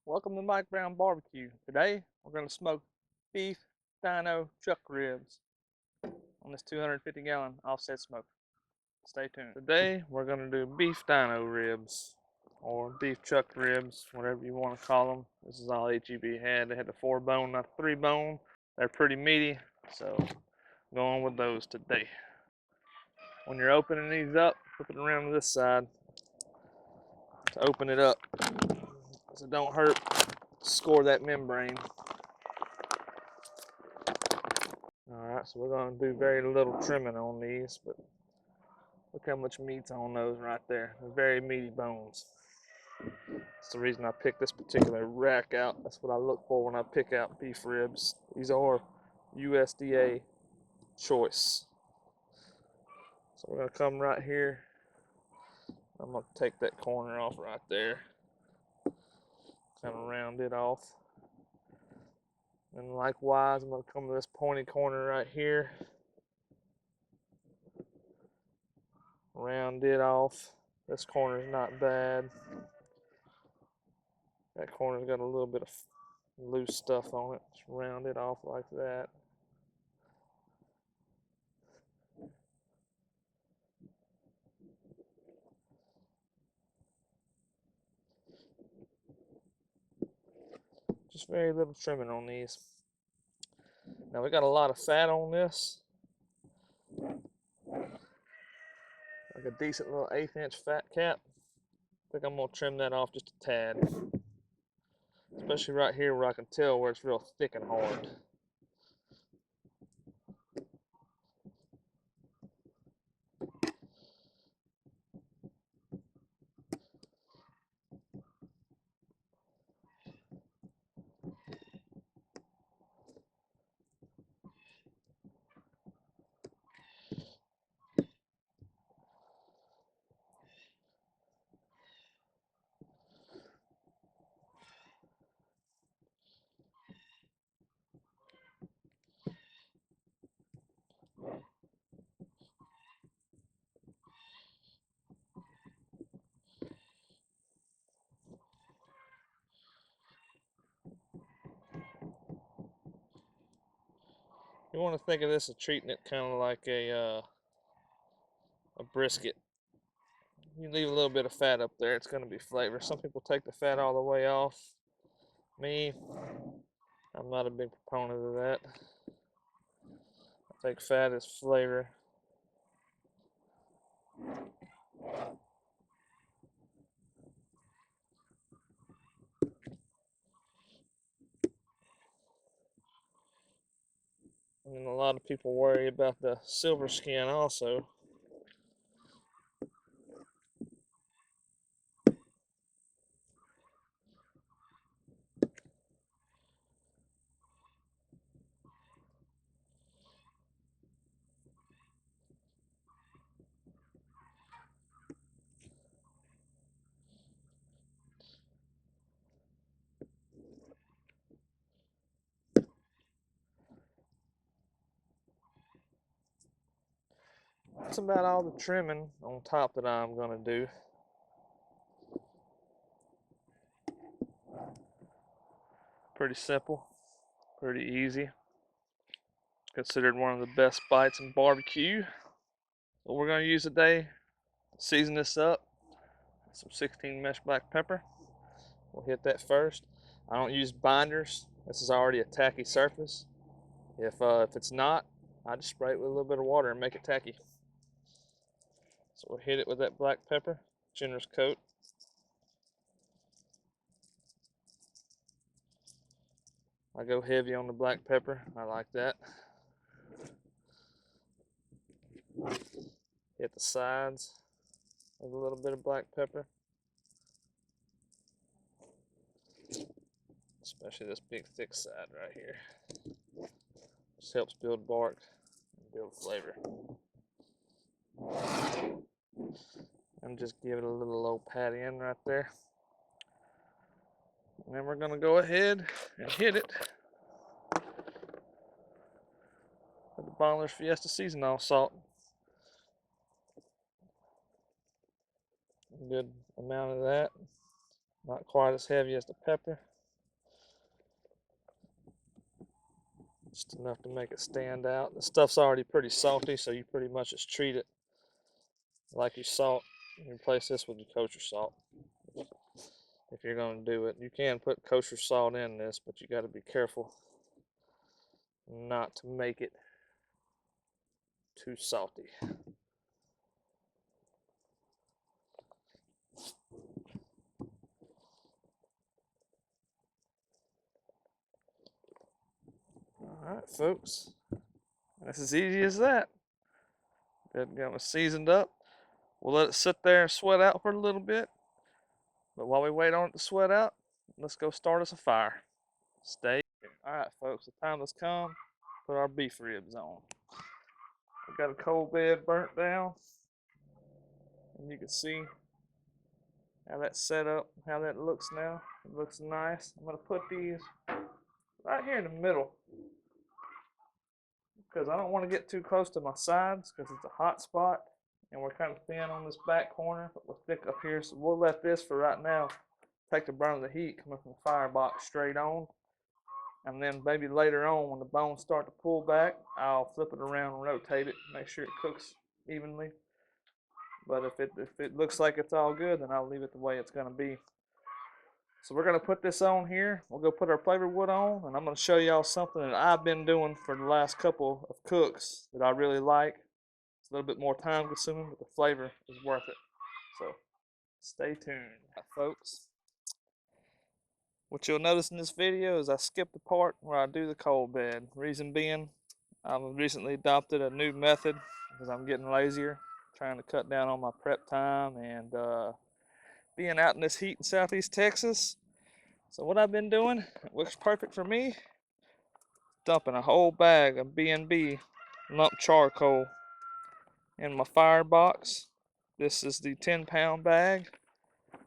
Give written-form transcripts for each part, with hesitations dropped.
Welcome to Mike Brown Barbecue. Today we're going to smoke beef dino chuck ribs on this 250-gallon offset smoker. Stay tuned. Today we're going to do beef dino ribs or beef chuck ribs, whatever you want to call them. This is all HEB had. They had the 4-bone, not the 3-bone. They're pretty meaty, so going with those today. When you're opening these up, flip it around to this side to open it up so it don't hurt. Score that membrane. Alright, so we're going to do very little trimming on these, but look how much meat's on those right there. They're very meaty bones. That's the reason I picked this particular rack out. That's what I look for when I pick out beef ribs. These are USDA choice. So we're going to come right here. I'm going to take that corner off right there. Kind of round it off. And likewise, I'm going to come to this pointy corner right here. Round it off. This corner's not bad. That corner's got a little bit of loose stuff on it. Just round it off like that. Just very little trimming on these. Now we got a lot of fat on this. Like a decent little 1/8-inch fat cap. I think I'm gonna trim that off just a tad. Especially right here where I can tell where it's real thick and hard. You want to think of this as treating it kind of like a brisket. You leave a little bit of fat up there, it's going to be flavor. Some people take the fat all the way off. Me, I'm not a big proponent of that. I think fat is flavor. And a lot of people worry about the silver skin also. That's about all the trimming on top that I'm going to do. Pretty simple, pretty easy. Considered one of the best bites in barbecue. What we're going to use today, season this up, some 16 mesh black pepper. We'll hit that first. I don't use binders. This is already a tacky surface. If it's not, I just spray it with a little bit of water and make it tacky. So we'll hit it with that black pepper, generous coat. I go heavy on the black pepper. I like that. Hit the sides with a little bit of black pepper. Especially this big thick side right here. Just helps build bark and build flavor. And just give it a little old pat in right there. And then we're gonna go ahead and hit it with the Bondler's Fiesta seasoning salt. A good amount of that. Not quite as heavy as the pepper. just enough to make it stand out. The stuff's already pretty salty, so you pretty much just treat it like you salt. You replace this with your kosher salt if you're going to do it. You can put kosher salt in this, but you got to be careful not to make it too salty. Alright, folks. That's as easy as that. That was seasoned up. We'll let it sit there and sweat out for a little bit. But while we wait on it to sweat out, let's go start us a fire. Stay. Alright, folks, the time has come. Put our beef ribs on. We got a coal bed burnt down. And you can see how that's set up, how that looks now. It looks nice. I'm going to put these right here in the middle, because I don't want to get too close to my sides because it's a hot spot and we're kind of thin on this back corner, but we're thick up here. So we'll let this for right now take the brunt of the heat coming from the firebox straight on. And then maybe later on when the bones start to pull back, I'll flip it around and rotate it, make sure it cooks evenly. But if it looks like it's all good, then I'll leave it the way it's going to be. So we're going to put this on here. We'll go put our flavor wood on, and I'm going to show y'all something that I've been doing for the last couple of cooks that I really like. It's a little bit more time consuming, but the flavor is worth it. So stay tuned, folks. What you'll notice in this video is I skipped the part where I do the coal bed. Reason being, I've recently adopted a new method because I'm getting lazier, trying to cut down on my prep time and being out in this heat in Southeast Texas. So what I've been doing, it works perfect for me, dumping a whole bag of B&B lump charcoal in my firebox. This is the 10-pound bag.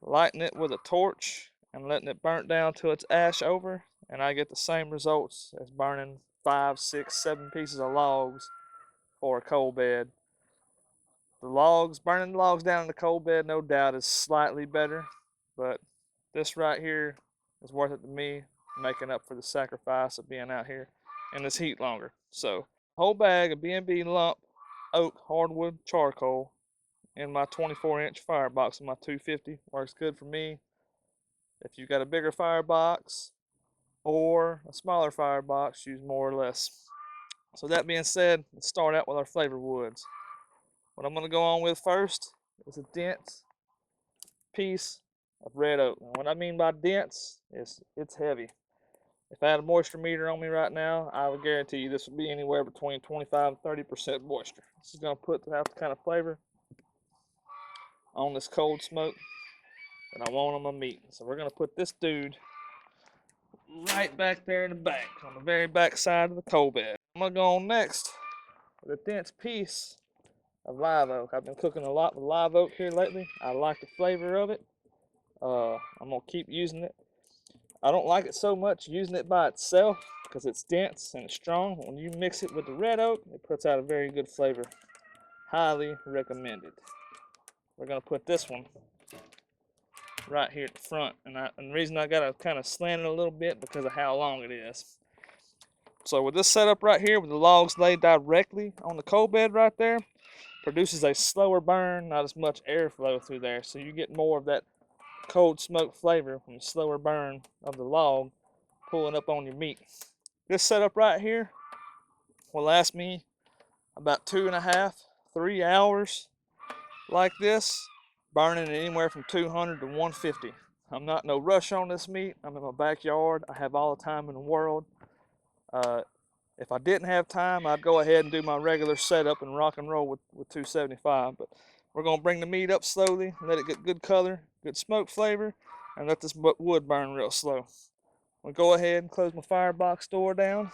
Lighting it with a torch and letting it burn down till it's ash over, and I get the same results as burning 5, 6, 7 pieces of logs for a coal bed. Burning the logs down in the coal bed, no doubt, is slightly better, but this right here is worth it to me, making up for the sacrifice of being out here in this heat longer. So, whole bag of B&B lump oak hardwood charcoal in my 24-inch firebox in my 250 works good for me. If you've got a bigger firebox or a smaller firebox, use more or less. So that being said, let's start out with our flavor woods. What I'm going to go on with first is a dense piece of red oak. And what I mean by dense is it's heavy. If I had a moisture meter on me right now, I would guarantee you this would be anywhere between 25 and 30% moisture. This is going to put out the kind of flavor on this cold smoke that I want on my meat. So we're going to put this dude right back there in the back, on the very back side of the coal bed. I'm going to go on next with a dense piece of live oak. I've been cooking a lot with live oak here lately. I like the flavor of it. I'm going to keep using it. I don't like it so much using it by itself because it's dense and it's strong. When you mix it with the red oak, it puts out a very good flavor. Highly recommended. We're going to put this one right here at the front, and the reason I got to kind of slant it a little bit because of how long it is. So with this setup right here, with the logs laid directly on the coal bed right there, produces a slower burn, not as much airflow through there, so you get more of that cold smoke flavor from the slower burn of the log pulling up on your meat. This setup right here will last me about 2.5, 3 hours like this, burning anywhere from 200 to 150. I'm not in no rush on this meat. I'm in my backyard. I have all the time in the world. If I didn't have time, I'd go ahead and do my regular setup and rock and roll with 275. But we're going to bring the meat up slowly, let it get good color, good smoke flavor, and let this wood burn real slow. I'll go ahead and close my firebox door down.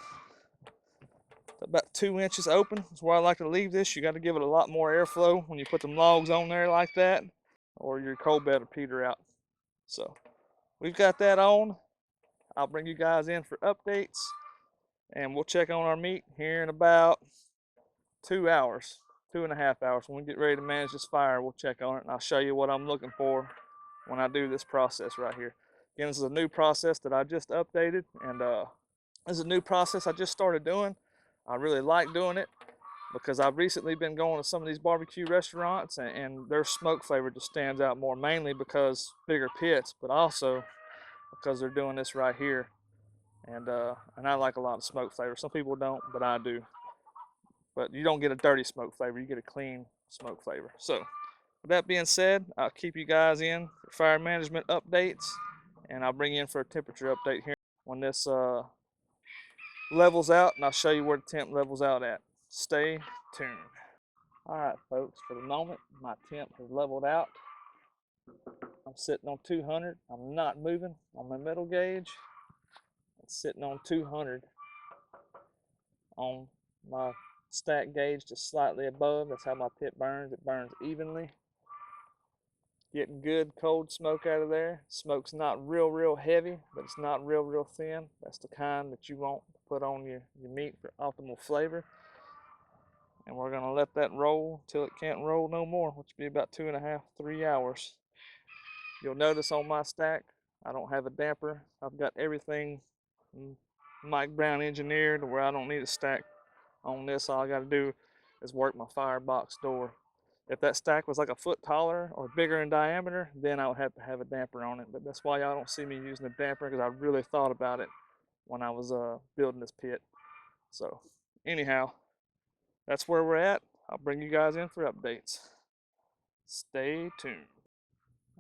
About 2 inches open is where I like to leave this. You got to give it a lot more airflow when you put them logs on there like that, or your coal bed will peter out. So we've got that on. I'll bring you guys in for updates, and we'll check on our meat here in about 2 hours, 2.5 hours. When we get ready to manage this fire, we'll check on it, and I'll show you what I'm looking for when I do this process right here. Again, this is a new process that I just updated, and This is a new process I just started doing. I really like doing it because I've recently been going to some of these barbecue restaurants, and their smoke flavor just stands out more, mainly because bigger pits, but also because they're doing this right here. And I like a lot of smoke flavor. Some people don't, but I do. But you don't get a dirty smoke flavor, you get a clean smoke flavor. So with that being said, I'll keep you guys in for fire management updates, and I'll bring you in for a temperature update here when this levels out, and I'll show you where the temp levels out at. Stay tuned. All right, folks, for the moment, my temp has leveled out. I'm sitting on 200. I'm not moving on my middle gauge. It's sitting on 200 on my stack gauge, just slightly above. That's how my pit burns. It burns evenly. Getting good cold smoke out of there. Smoke's not real heavy, but it's not real thin. That's the kind that you want to put on your meat for optimal flavor. And we're gonna let that roll till it can't roll no more, which will be about 2.5, 3 hours. You'll notice on my stack, I don't have a damper. I've got everything Mike Brown engineered where I don't need a stack on this. All I gotta do is work my firebox door. If that stack was like a foot taller or bigger in diameter, then I would have to have a damper on it. But that's why y'all don't see me using a damper, because I really thought about it when I was building this pit. So anyhow, that's where we're at. I'll bring you guys in for updates. Stay tuned.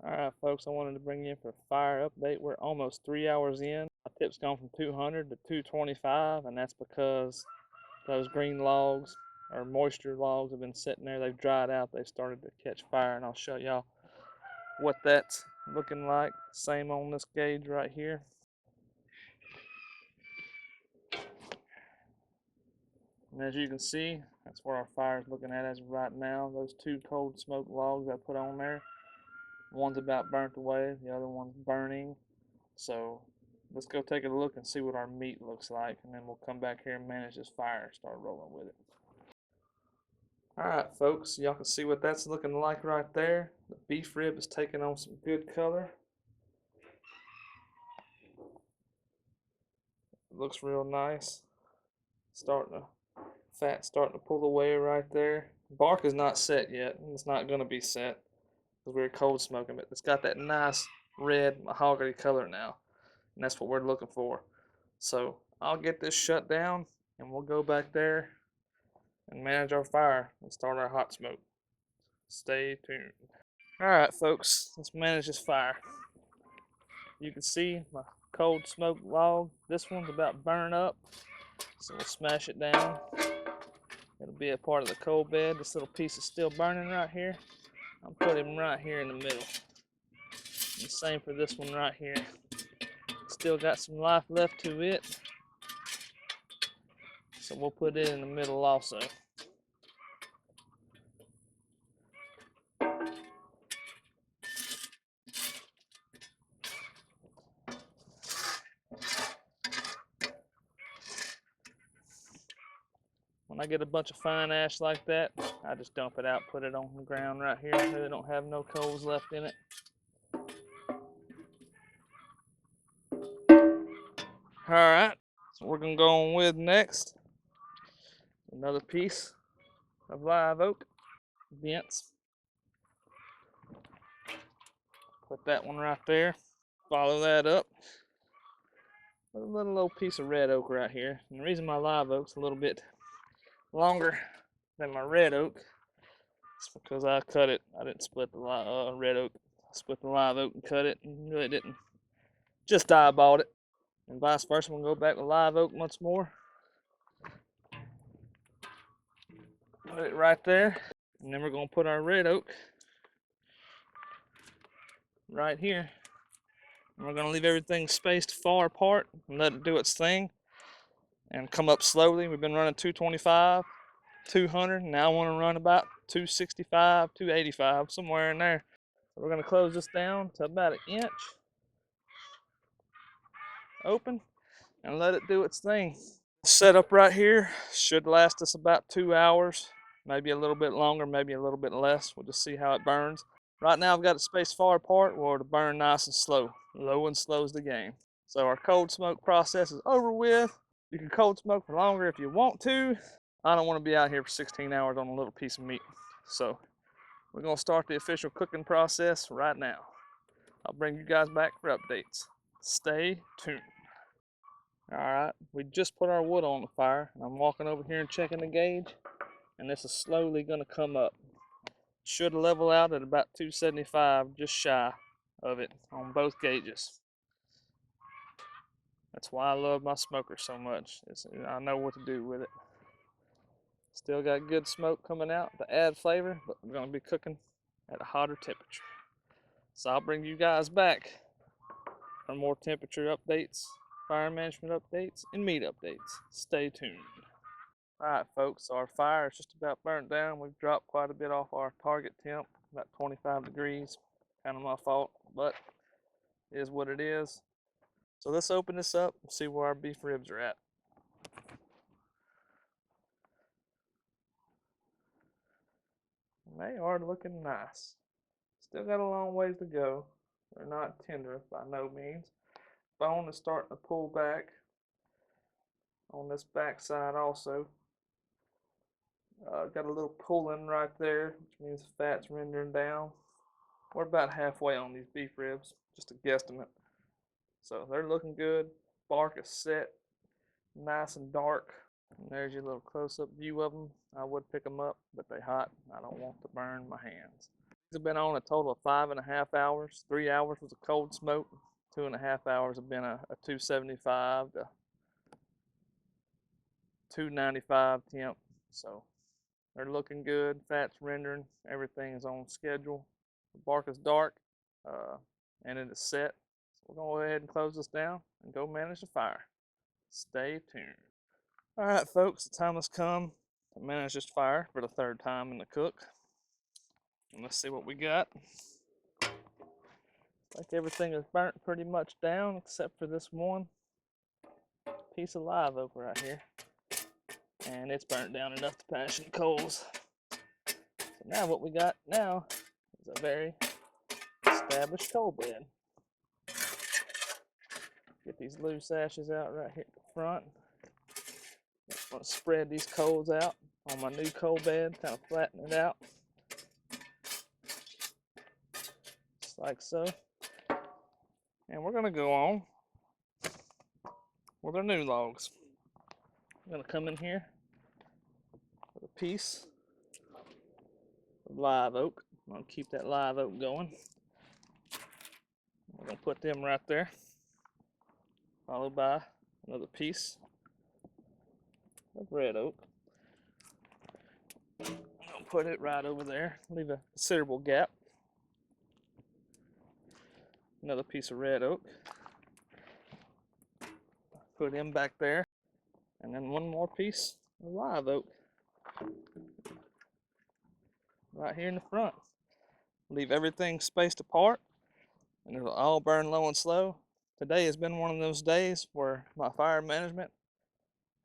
All right, folks, I wanted to bring you in for a fire update. We're almost 3 hours in. My tip's gone from 200 to 225, and that's because those green logs or moisture logs have been sitting there. They've dried out. They've started to catch fire, and I'll show y'all what that's looking like. Same on this gauge right here. And as you can see, that's where our fire is looking at as of right now. Those two cold smoke logs I put on there, one's about burnt away, the other one's burning. So let's go take a look and see what our meat looks like, and then we'll come back here and manage this fire and start rolling with it. Alright, folks, y'all can see what that's looking like right there. The beef rib is taking on some good color. It looks real nice. Fat starting to pull away right there. Bark is not set yet, and it's not going to be set because we're cold smoking it. It's got that nice red mahogany color now, and that's what we're looking for. So I'll get this shut down, and we'll go back there and manage our fire and start our hot smoke. Stay tuned. Alright, folks, let's manage this fire. You can see my cold smoke log. This one's about burn up, so we'll smash it down. It'll be a part of the coal bed. This little piece is still burning right here. I'll put him right here in the middle. And the same for this one right here. Still got some life left to it, so we'll put it in the middle also. When I get a bunch of fine ash like that, I just dump it out, put it on the ground right here. Really don't have no coals left in it. Alright, so we're gonna go on with next. Another piece of live oak vents. Put that one right there. Follow that up with a little old piece of red oak right here. And the reason my live oak's a little bit longer than my red oak is because I cut it. I didn't split the red oak. I split the live oak and cut it, and really didn't. Just eyeballed it. And vice versa, we'll go back with live oak once more. Put it right there. And then we're going to put our red oak right here. And we're going to leave everything spaced far apart and let it do its thing and come up slowly. We've been running 225, 200. Now I want to run about 265, 285, somewhere in there. So we're going to close this down to about 1 inch open and let it do its thing. Setup right here should last us about 2 hours, maybe a little bit longer, maybe a little bit less. We'll just see how it burns. Right now I've got it spaced far apart where it'll burn nice and slow. Low and slow's the game. So our cold smoke process is over with. You can cold smoke for longer if you want to. I don't want to be out here for 16 hours on a little piece of meat. So we're gonna start the official cooking process right now. I'll bring you guys back for updates. Stay tuned. All right, we just put our wood on the fire, and I'm walking over here and checking the gauge, and this is slowly gonna come up. Should level out at about 275, just shy of it on both gauges. That's why I love my smoker so much. I know what to do with it. Still got good smoke coming out to add flavor, but we're gonna be cooking at a hotter temperature. So I'll bring you guys back for more temperature updates, fire management updates, and meat updates. Stay tuned. Alright folks, so our fire is just about burnt down. We've dropped quite a bit off our target temp, about 25 degrees. Kind of my fault, but it is what it is. So let's open this up and see where our beef ribs are at. And they are looking nice. Still got a long ways to go. They're not tender by no means. Bone is starting to pull back on this back side also. Got a little pulling right there, which means the fat's rendering down. We're about halfway on these beef ribs, just a guesstimate. So they're looking good. Bark is set, nice and dark. And there's your little close-up view of them. I would pick them up, but they're hot. I don't want to burn my hands. These have been on a total of 5.5 hours. 3 hours was a cold smoke. 2.5 hours have been a 275 to 295 temp. So they're looking good. Fat's rendering. Everything is on schedule. The bark is dark, and it is set. So we're going to go ahead and close this down and go manage the fire. Stay tuned. All right, folks, the time has come to manage this fire for the third time in the cook. And let's see what we got. Like everything is burnt pretty much down except for this one piece of live oak right here. And it's burnt down enough to passion coals. So now what we got now is a very established coal bed. Get these loose ashes out right here at the front. I'm going to spread these coals out on my new coal bed, kind of flatten it out. Just like so. And we're going to go on with our new logs. I'm going to come in here with a piece of live oak. I'm going to keep that live oak going. We're going to put them right there, followed by another piece of red oak. I'm going to put it right over there, leave a considerable gap. Another piece of red oak. Put him back there. And then one more piece of live oak. Right here in the front. Leave everything spaced apart, and it'll all burn low and slow. Today has been one of those days where my fire management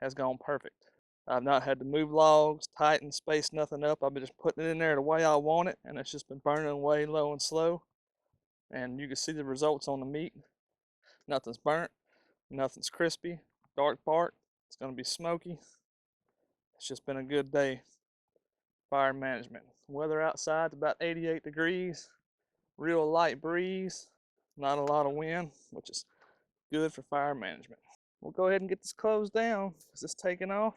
has gone perfect. I've not had to move logs, tighten, space nothing up. I've been just putting it in there the way I want it, and it's just been burning away low and slow. And you can see the results on the meat. Nothing's burnt, nothing's crispy, dark bark. It's going to be smoky. It's just been a good day. Fire management. Weather outside's about 88 degrees. Real light breeze. Not a lot of wind, which is good for fire management. We'll go ahead and get this closed down because it's taking off.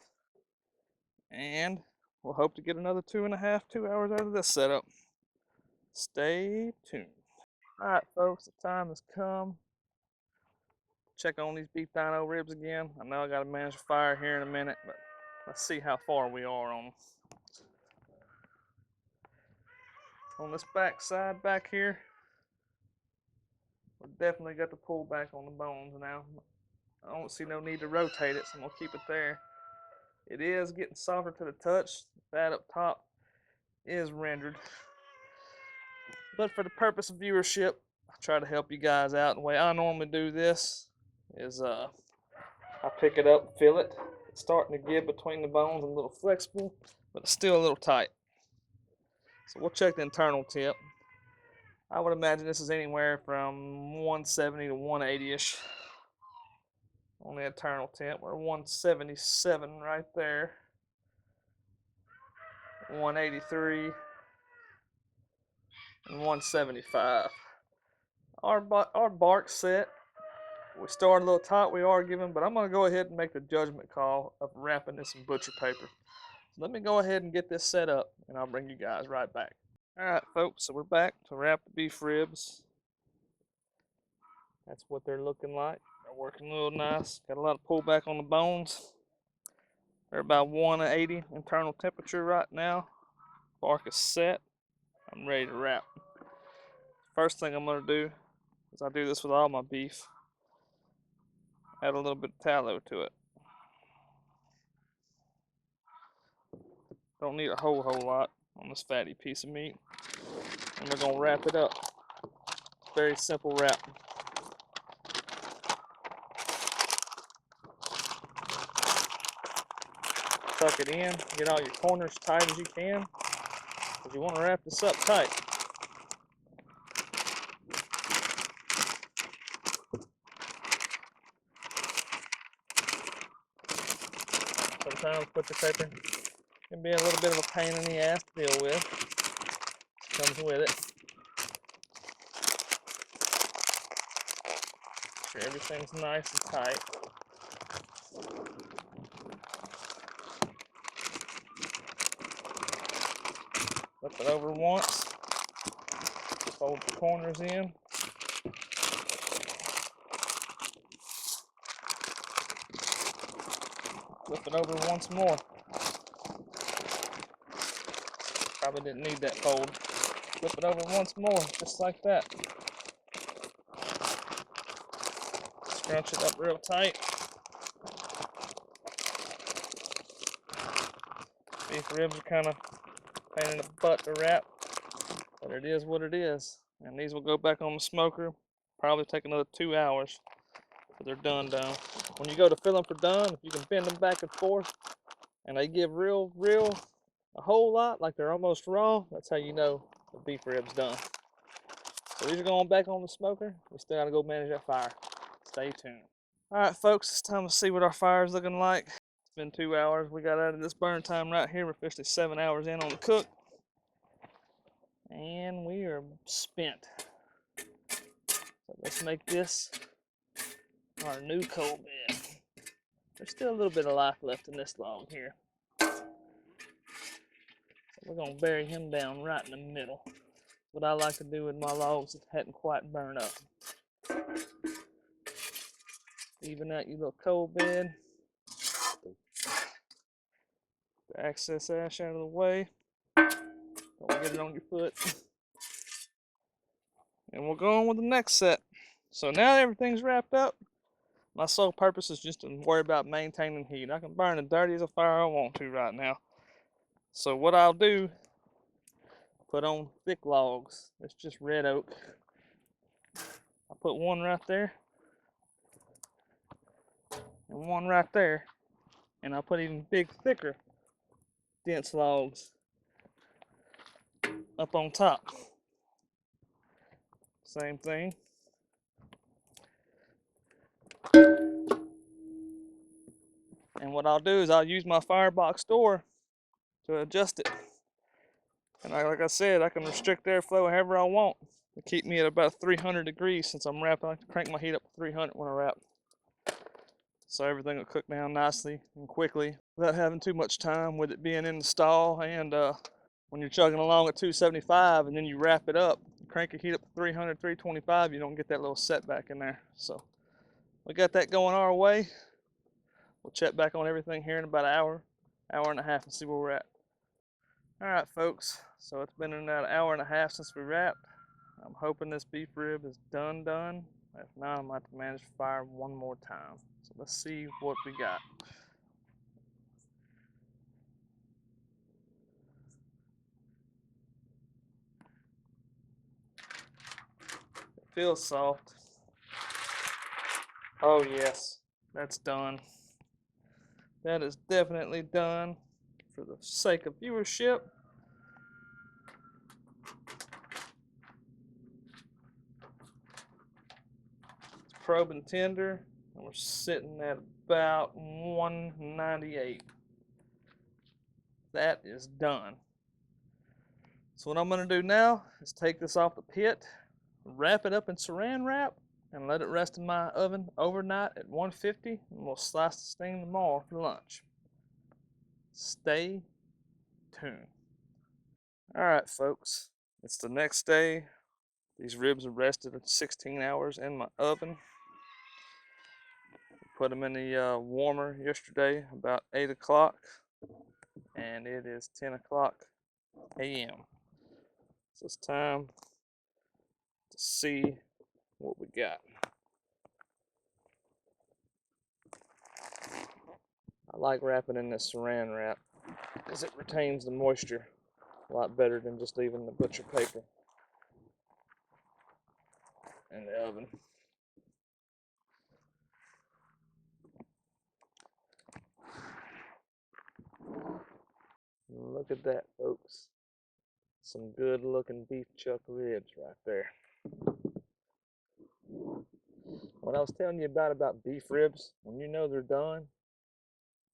And we'll hope to get another 2 hours out of this setup. Stay tuned. Alright folks, the time has come. Check on these beef dino ribs again. I know I gotta manage the fire here in a minute, but let's see how far we are on them. On this back side back here, we definitely got to pull back on the bones now. I don't see no need to rotate it, so I'm gonna keep it there. It is getting softer to the touch. The fat up top is rendered. But for the purpose of viewership, I try to help you guys out. The way I normally do this is I pick it up, feel it. It's starting to give between the bones, a little flexible, but it's still a little tight. So we'll check the internal tip. I would imagine this is anywhere from 170 to 180-ish on the internal temp. We're 177 right there. 183 and 175. Our bark set. We started a little tight, we are giving, but I'm going to go ahead and make the judgment call of wrapping this in butcher paper. So let me go ahead and get this set up, and I'll bring you guys right back. All right, folks, so we're back to wrap the beef ribs. That's what they're looking like. They're working real nice. Got a lot of pullback on the bones. They're about 180 internal temperature right now. Bark is set. I'm ready to wrap. First thing I'm going to do is I do this with all my beef. Add a little bit of tallow to it. Don't need a whole lot on this fatty piece of meat. And we're going to wrap it up. Very simple wrap. Tuck it in, get all your corners tight as you can, because you want to wrap this up tight. Sometimes butcher paper can be a little bit of a pain in the ass to deal with. Comes with it. Make sure everything's nice and tight. Flip it over once. Fold the corners in. Flip it over once more. Probably didn't need that fold. Flip it over once more, just like that. Scrunch it up real tight. Beef ribs are kind of pain in the butt to wrap, but it is what it is. And these will go back on the smoker. Probably take another 2 hours, but they're done. When you go to fill them for done, if you can bend them back and forth, and they give real, a whole lot, like they're almost raw, that's how you know the beef rib's done. So these are going back on the smoker. We still gotta go manage that fire. Stay tuned. All right, folks, it's time to see what our fire is looking like. It's been 2 hours. We got out of this burn time right here. We're officially 7 hours in on the cook. And we are spent. So let's make this our new coal bed. There's still a little bit of life left in this log here. So we're gonna bury him down right in the middle. What I like to do with my logs that hadn't quite burned up. Even out your little coal bed. The excess ash out of the way. Don't get it on your foot. And we'll go on with the next set. So now that everything's wrapped up, my sole purpose is just to worry about maintaining heat. I can burn the dirtiest fire I want to right now. So what I'll do, put on thick logs. It's just red oak. I'll put one right there. And one right there. And I'll put even big, thicker, dense logs up on top. Same thing. And what I'll do is I'll use my firebox door to adjust it. And like I said, I can restrict airflow however I want to keep me at about 300 degrees since I'm wrapping. I like to crank my heat up to 300 when I wrap. So everything will cook down nicely and quickly without having too much time with it being in the stall. And when you're chugging along at 275 and then you wrap it up, crank your heat up to 300, 325, you don't get that little setback in there. So we got that going our way. We'll check back on everything here in about an hour and a half, and see where we're at. All right, folks. So it's been about an hour and a half since we wrapped. I'm hoping this beef rib is done. If not, I might have to manage fire one more time. So let's see what we got. It feels soft. Oh yes, that's done. That is definitely done. For the sake of viewership, it's probing tender. And we're sitting at about 198. That is done. So what I'm going to do now is take this off the pit, wrap it up in saran wrap, and let it rest in my oven overnight at 150, and we'll slice this thing tomorrow for lunch. Stay tuned. All right, folks, it's the next day. These ribs are rested 16 hours in my oven. Put them in the warmer yesterday about 8 o'clock, and it is 10 o'clock a.m. So it's time to see what we got. I like wrapping in this saran wrap because it retains the moisture a lot better than just leaving the butcher paper in the oven. Look at that, folks. Some good looking beef chuck ribs right there. What I was telling you about beef ribs, when you know they're done,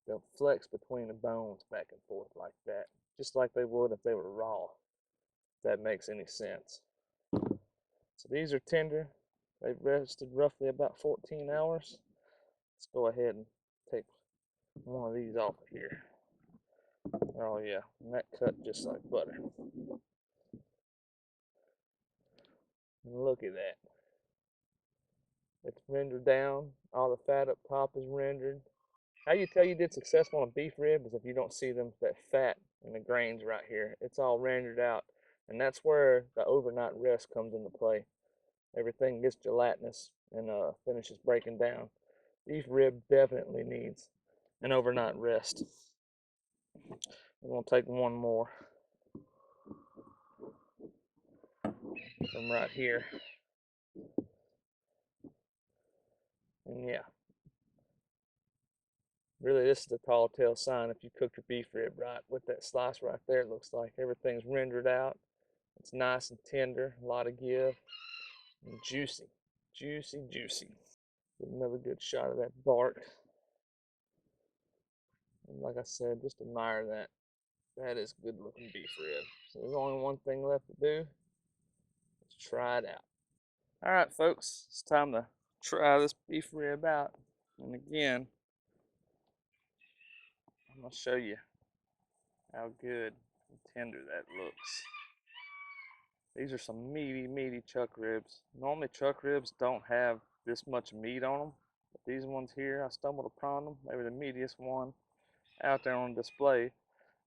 they'll flex between the bones back and forth like that, just like they would if they were raw, if that makes any sense. So these are tender. They've rested roughly about 14 hours. Let's go ahead and take one of these off of here. Oh yeah, and that cut just like butter. Look at that. It's rendered down. All the fat up top is rendered. How you tell you did successful on a beef rib is if you don't see that fat in the grains right here. It's all rendered out. And that's where the overnight rest comes into play. Everything gets gelatinous and finishes breaking down. Beef rib definitely needs an overnight rest. I'm going to take one more from right here. And yeah, really this is the tall tale sign if you cook your beef rib right. With that slice right there, it looks like everything's rendered out. It's nice and tender, a lot of give, and juicy, juicy, juicy. Get another good shot of that bark. And like I said, just admire that. That is good looking beef rib. So there's only one thing left to do. Let's try it out. All right, folks, it's time to try this beef rib out. And again, I'm gonna show you how good and tender that looks. These are some meaty, meaty chuck ribs. Normally chuck ribs don't have this much meat on them, but these ones here, I stumbled upon them. They were the meatiest one out there on display.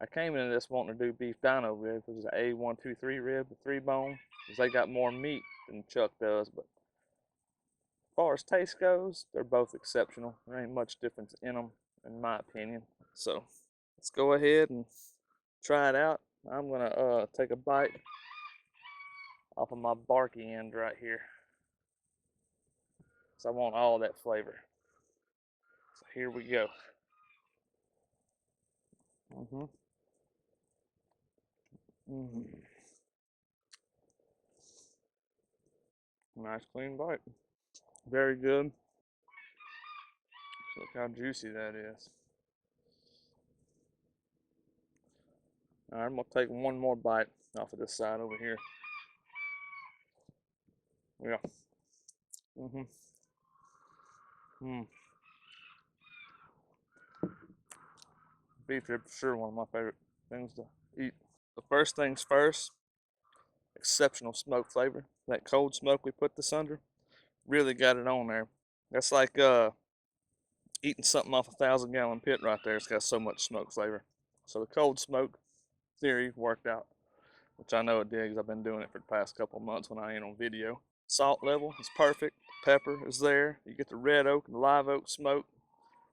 I came into this wanting to do beef dino rib, which is an A123 rib, the 3-bone, because they got more meat than chuck does. But as far as taste goes, they're both exceptional. There ain't much difference in them, in my opinion. So let's go ahead and try it out. I'm gonna take a bite off of my barky end right here, because I want all that flavor. So here we go. Mm-hmm. Mm-hmm. Nice clean bite. Very good. Look how juicy that is. All right, I'm gonna take one more bite off of this side over here. Yeah. Mm-hmm. Mm. Beef rib for sure one of my favorite things to eat. The first things first, exceptional smoke flavor. That cold smoke we put this under really got it on there. That's like eating something off a 1,000-gallon pit right there. It's got so much smoke flavor. So the cold smoke theory worked out, which I know it did because I've been doing it for the past couple of months when I ain't on video. Salt level is perfect. Pepper is there. You get the red oak and live oak smoke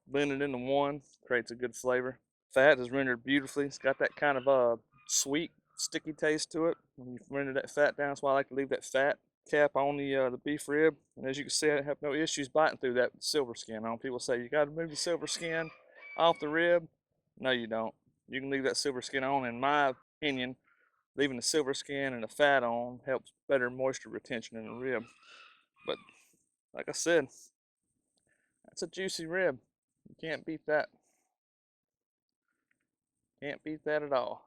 blended into one, creates a good flavor. Fat is rendered beautifully. It's got that kind of sweet, sticky taste to it. When you render that fat down, that's why I like to leave that fat cap on the beef rib. And as you can see, I have no issues biting through that silver skin on. People say you got to remove the silver skin off the rib. No, you don't. You can leave that silver skin on. In my opinion, leaving the silver skin and the fat on helps better moisture retention in the rib. But like I said, That's a juicy rib. You can't beat that. Can't beat that at all.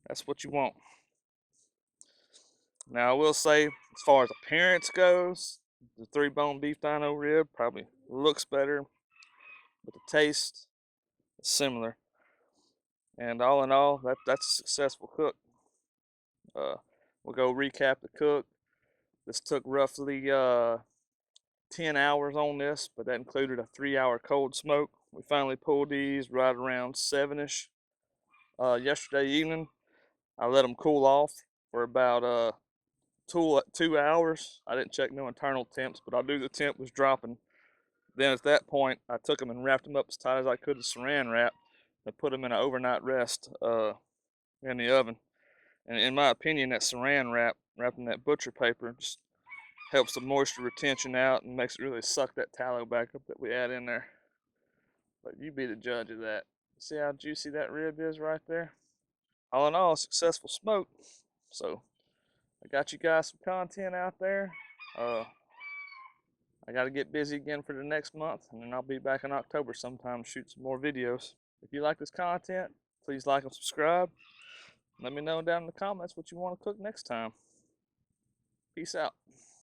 That's what you want. Now I will say, as far as appearance goes, the 3-bone beef dino rib probably looks better, but the taste is similar. And all in all, that's a successful cook. We'll go recap the cook. This took roughly 10 hours on this, but that included a 3-hour cold smoke. We finally pulled these right around 7ish yesterday evening. I let them cool off for about 2 hours. I didn't check no internal temps, but I knew the temp was dropping. Then at that point, I took them and wrapped them up as tight as I could with saran wrap and put them in an overnight rest in the oven. And in my opinion, that saran wrap, wrapped in that butcher paper, just helps the moisture retention out and makes it really suck that tallow back up that we add in there. But you be the judge of that. See how juicy that rib is right there? All in all, a successful smoke. So I got you guys some content out there. I got to get busy again for the next month, and then I'll be back in October sometime to shoot some more videos. If you like this content, please like and subscribe. Let me know down in the comments what you want to cook next time. Peace out.